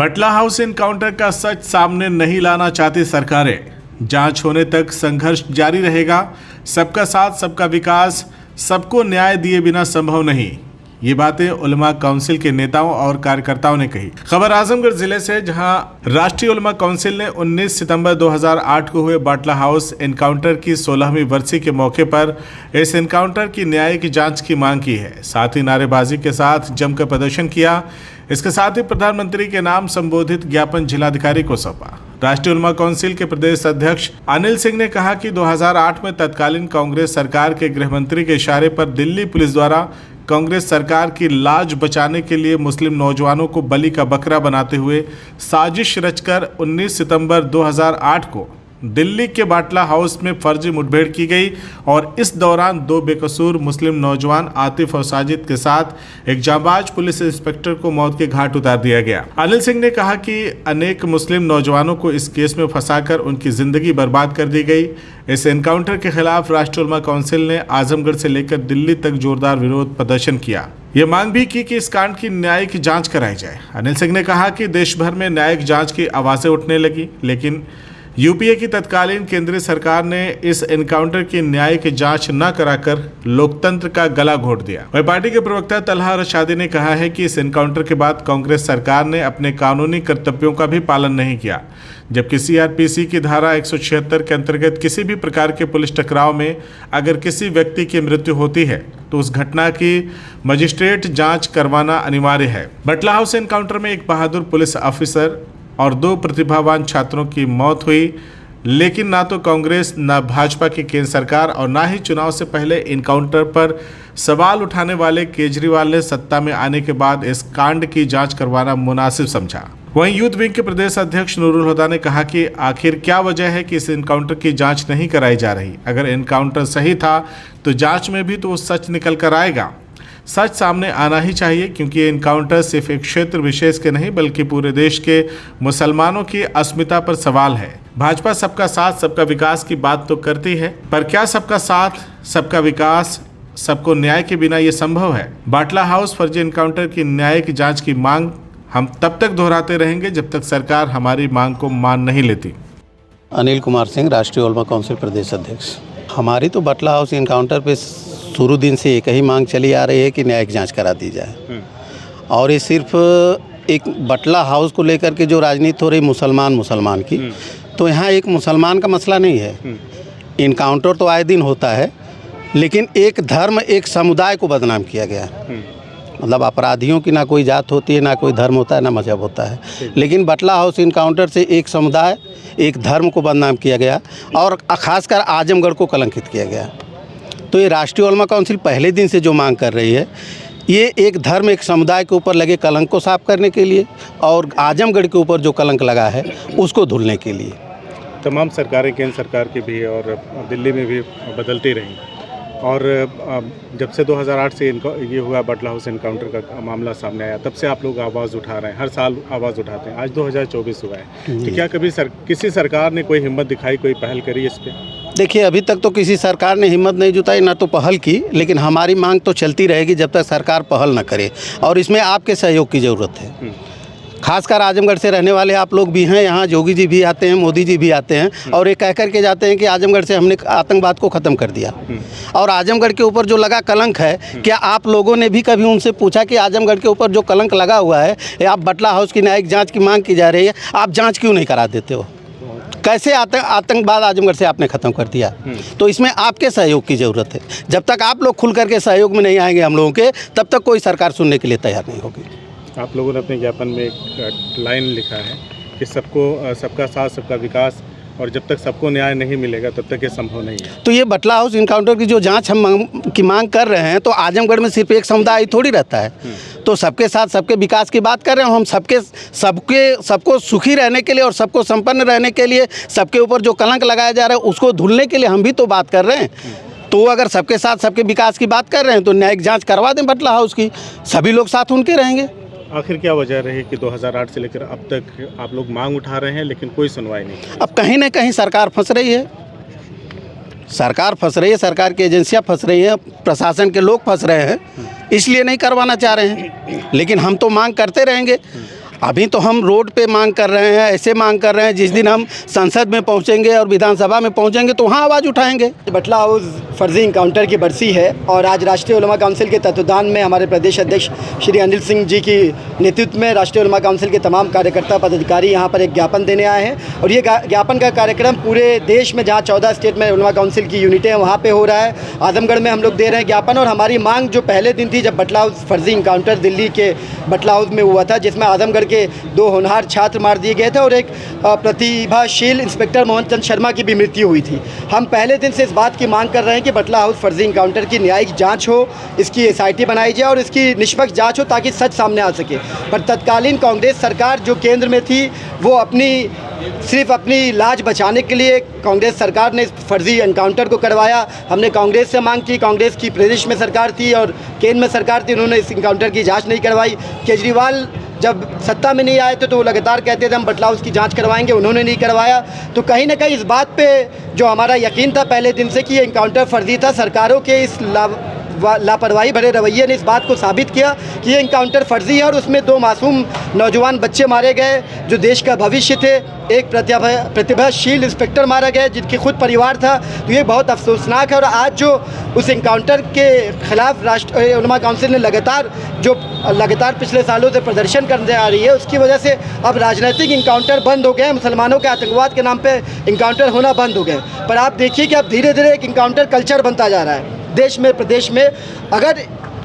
बटला house encounter का सच सामने नहीं लाना चाहती सरकारें। जांच होने तक संघर्ष जारी रहेगा। सबका साथ, सबका विकास, सबको न्याय दिए बिना संभव नहीं। ये बातें उलमा काउंसिल के नेताओं और कार्यकर्ताओं ने कही। खबर आजमगढ़ जिले से, जहां राष्ट्रीय उलमा काउंसिल ने 19 सितंबर 2008 को हुए बाटला हाउस एनकाउंटर की 16वीं वर्षी के मौके पर इस एनकाउंटर की न्यायिक जांच की मांग की है। साथ ही नारेबाजी के साथ जमकर प्रदर्शन किया। इसके साथ ही प्रधानमंत्री के नाम संबोधित ज्ञापन जिलाधिकारी को सौंपा। राष्ट्रीय उलमा काउंसिल के प्रदेश अध्यक्ष अनिल सिंह ने कहा कि 2008 में तत्कालीन कांग्रेस सरकार के गृह मंत्री के इशारे पर दिल्ली पुलिस द्वारा कांग्रेस सरकार की लाज बचाने के लिए मुस्लिम नौजवानों को बलि का बकरा बनाते हुए साजिश रचकर 19 सितंबर 2008 को दिल्ली के बाटला हाउस में फर्जी मुठभेड़ की गई और इस दौरान 2 बेकसूर मुस्लिम नौजवान आतिफ और साजिद के साथ एक जांबाज पुलिस इंस्पेक्टर को मौत के घाट उतार दिया गया। अनिल सिंह ने कहा कि अनेक मुस्लिम नौजवानों को इस केस में फंसाकर उनकी जिंदगी बर्बाद कर दी गई। इस एनकाउंटर के खिलाफ राष्ट्रीय उलमा काउंसिल ने आजमगढ़ से लेकर दिल्ली तक जोरदार विरोध प्रदर्शन किया। ये मांग भी की कि इस कांड की न्यायिक जांच कराई जाए। अनिल सिंह ने कहा कि देश भर में न्यायिक जांच की आवाजें उठने लगी, लेकिन यूपीए की तत्कालीन केंद्रीय सरकार ने इस एनकाउंटर की न्यायिक जांच न कराकर लोकतंत्र का गला घोट दिया। वहीं पार्टी के प्रवक्ता तलहा रशादी ने कहा है कि इस एनकाउंटर के बाद कांग्रेस सरकार ने अपने कानूनी कर्तव्यों का भी पालन नहीं किया, जबकि सीआरपीसी की धारा 176 के अंतर्गत किसी भी प्रकार के पुलिस टकराव में अगर किसी व्यक्ति की मृत्यु होती है तो उस घटना की मजिस्ट्रेट जांच करवाना अनिवार्य है। बटला हाउस एनकाउंटर में एक बहादुर पुलिस ऑफिसर और 2 प्रतिभावान छात्रों की मौत हुई, लेकिन ना तो कांग्रेस, ना भाजपा की केंद्र सरकार और ना ही चुनाव से पहले एनकाउंटर पर सवाल उठाने वाले केजरीवाल ने सत्ता में आने के बाद इस कांड की जांच करवाना मुनासिब समझा। वहीं यूथ विंग के प्रदेश अध्यक्ष नूरुल हुदा ने कहा कि आखिर क्या वजह है कि इस एनकाउंटर की जांच नहीं कराई जा रही। अगर एनकाउंटर सही था तो जांच में भी तो सच निकल कर आएगा। सच सामने आना ही चाहिए, क्योंकि ये एनकाउंटर सिर्फ एक क्षेत्र विशेष के नहीं बल्कि पूरे देश के मुसलमानों की अस्मिता पर सवाल है। भाजपा सबका साथ, सबका विकास की बात तो करती है, पर क्या सबका साथ, सबका विकास, सबको न्याय के बिना ये संभव है? बाटला हाउस फर्जी एनकाउंटर की न्यायिक जांच की मांग हम तब तक दोहराते रहेंगे जब तक सरकार हमारी मांग को मान नहीं लेती। अनिल कुमार सिंह, राष्ट्रीय उलमा काउंसिल प्रदेश अध्यक्ष। हमारी तो बाटला हाउस एनकाउंटर पे शुरू दिन से एक ही मांग चली आ रही है कि न्यायिक जांच करा दी जाए। और ये सिर्फ एक बटला हाउस को लेकर के जो राजनीति हो रही मुसलमान की, तो यहाँ एक मुसलमान का मसला नहीं है। इनकाउंटर तो आए दिन होता है, लेकिन एक धर्म, एक समुदाय को बदनाम किया गया। मतलब अपराधियों की ना कोई जात होती है, ना कोई धर्म होता है, ना मजहब होता है, लेकिन बटला हाउस इनकाउंटर से एक समुदाय, एक धर्म को बदनाम किया गया और खासकर आजमगढ़ को कलंकित किया गया। तो ये राष्ट्रीय उलमा काउंसिल पहले दिन से जो मांग कर रही है, ये एक धर्म, एक समुदाय के ऊपर लगे कलंक को साफ करने के लिए और आजमगढ़ के ऊपर जो कलंक लगा है उसको धुलने के लिए। तमाम सरकारें, केंद्र सरकार की भी और दिल्ली में भी बदलती रहीं, और जब से 2008 से ये हुआ बटला हाउस एनकाउंटर का मामला सामने आया, तब से आप लोग आवाज़ उठा रहे हैं, हर साल आवाज़ उठाते हैं। आज 2024 हुआ है, तो क्या कभी किसी सरकार ने कोई हिम्मत दिखाई, कोई पहल करी इस पर? देखिए, अभी तक तो किसी सरकार ने हिम्मत नहीं जुटाई, ना तो पहल की, लेकिन हमारी मांग तो चलती रहेगी जब तक सरकार पहल न करे, और इसमें आपके सहयोग की ज़रूरत है। खासकर आजमगढ़ से रहने वाले आप लोग भी हैं, यहाँ योगी जी भी आते हैं, मोदी जी भी आते हैं और ये कह कर के जाते हैं कि आजमगढ़ से हमने आतंकवाद को ख़त्म कर दिया। और आजमगढ़ के ऊपर जो लगा कलंक है, क्या आप लोगों ने भी कभी उनसे पूछा कि आजमगढ़ के ऊपर जो कलंक लगा हुआ है, आप बटला हाउस की न्यायिक जाँच की मांग की जा रही है, आप जाँच क्यों नहीं करा देते हो? कैसे आतंकवाद आजमगढ़ से आपने ख़त्म कर दिया? तो इसमें आपके सहयोग की ज़रूरत है। जब तक आप लोग खुल करके सहयोग में नहीं आएंगे हम लोगों के, तब तक कोई सरकार सुनने के लिए तैयार नहीं होगी। आप लोगों ने अपने ज्ञापन में एक लाइन लिखा है कि सबका साथ, सबका विकास, और जब तक सबको न्याय नहीं मिलेगा तब तक ये संभव नहीं है। तो ये बटला हाउस इनकाउंटर की जो जांच हम मांग कर रहे हैं, तो आजमगढ़ में सिर्फ एक समुदाय थोड़ी रहता है। तो सबके साथ, सबके विकास की बात कर रहे हैं हम। सबको सुखी रहने के लिए और सबको संपन्न रहने के लिए, सबके ऊपर जो कलंक लगाया जा रहा है उसको धुलने के लिए हम भी तो बात कर रहे हैं। तो अगर सबके साथ, सबके विकास की बात कर रहे हैं तो न्यायिक जाँच करवा दें बटला हाउस की, सभी लोग साथ उनके रहेंगे। आखिर क्या वजह रही कि 2008 से लेकर अब तक आप लोग मांग उठा रहे हैं लेकिन कोई सुनवाई नहीं? अब कहीं ना कहीं सरकार फंस रही है, सरकार की एजेंसियां फंस रही हैं, प्रशासन के लोग फंस रहे हैं, इसलिए नहीं करवाना चाह रहे हैं। लेकिन हम तो मांग करते रहेंगे अभी तो हम रोड पे मांग कर रहे हैं, ऐसे मांग कर रहे हैं जिस दिन हम संसद में पहुंचेंगे और विधानसभा में पहुंचेंगे तो वहाँ आवाज़ उठाएंगे। बटला हाउस फर्जी इनकाउंटर की बरसी है और आज राष्ट्रीय उलमा काउंसिल के तत्वाधान में हमारे प्रदेश अध्यक्ष श्री अनिल सिंह जी की नेतृत्व में राष्ट्रीय उलमा काउंसिल के तमाम कार्यकर्ता पदाधिकारी यहाँ पर एक ज्ञापन देने आए हैं और ये ज्ञापन का कार्यक्रम पूरे देश में जहाँ 14 स्टेट में उलमा काउंसिल की यूनिटें हैं वहाँ पे हो रहा है। आजमगढ़ में हम लोग दे रहे हैं ज्ञापन और हमारी मांग जो पहले दिन थी जब बटला हाउस फर्जी इनकाउंटर दिल्ली के बटला हाउस में हुआ था, जिसमें आजमगढ़ के 2 होनहार छात्र मार दिए गए थे और एक प्रतिभाशील इंस्पेक्टर मोहन चंद शर्मा की भी मृत्यु हुई थी। हम पहले दिन से इस बात की मांग कर रहे हैं कि बटला हाउस फर्जी इनकाउंटर की न्यायिक जांच हो, इसकी SIT बनाई जाए और इसकी निष्पक्ष जांच हो ताकि सच सामने आ सके। पर तत्कालीन कांग्रेस सरकार जो केंद्र में थी वो सिर्फ अपनी लाज बचाने के लिए कांग्रेस सरकार ने इस फर्जी एनकाउंटर को करवाया। हमने कांग्रेस से मांग की, कांग्रेस की प्रदेश में सरकार थी और केंद्र में सरकार थी, उन्होंने इस एनकाउंटर की जांच नहीं करवाई। केजरीवाल जब सत्ता में नहीं आए थे तो वो लगातार कहते थे हम बटला हाउस की जांच करवाएंगे, उन्होंने नहीं करवाया। तो कहीं ना कहीं इस बात पे जो हमारा यकीन था पहले दिन से कि ये एनकाउंटर फर्जी था, सरकारों के इस लापरवाही भरे रवैये ने इस बात को साबित किया कि ये एनकाउंटर फर्जी है और उसमें 2 मासूम नौजवान बच्चे मारे गए जो देश का भविष्य थे। एक प्रतिभाशील इंस्पेक्टर मारा गया जिनके खुद परिवार था। तो ये बहुत अफसोसनाक है और आज जो उस एनकाउंटर के खिलाफ राष्ट्रीय उलमा काउंसिल ने लगातार पिछले सालों से प्रदर्शन करने आ रही है, उसकी वजह से अब राजनीतिक एनकाउंटर बंद हो गए, मुसलमानों के आतंकवाद के नाम पे एनकाउंटर होना बंद हो गए। पर आप देखिए कि अब धीरे धीरे एक एनकाउंटर कल्चर बनता जा रहा है देश में, प्रदेश में। अगर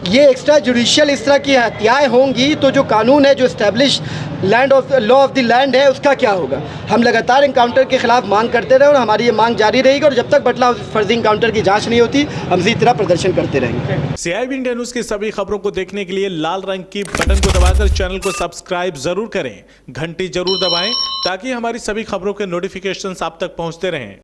ये एक्स्ट्रा जुडिशियल इस तरह की हत्याएं होंगी तो जो कानून है, जो establish law of the land है, उसका क्या होगा। हम लगातार एनकाउंटर के खिलाफ मांग करते रहे और हमारी ये मांग जारी रहेगी और जब तक बटला फर्जी एनकाउंटर की जांच नहीं होती हम इसी तरह प्रदर्शन करते रहेंगे। CIB इंडिया न्यूज की सभी खबरों को देखने के लिए लाल रंग की बटन को दबाकर चैनल को सब्सक्राइब जरूर करें, घंटी जरूर दबाएं ताकि हमारी सभी खबरों के नोटिफिकेशन आप तक पहुंचते रहें।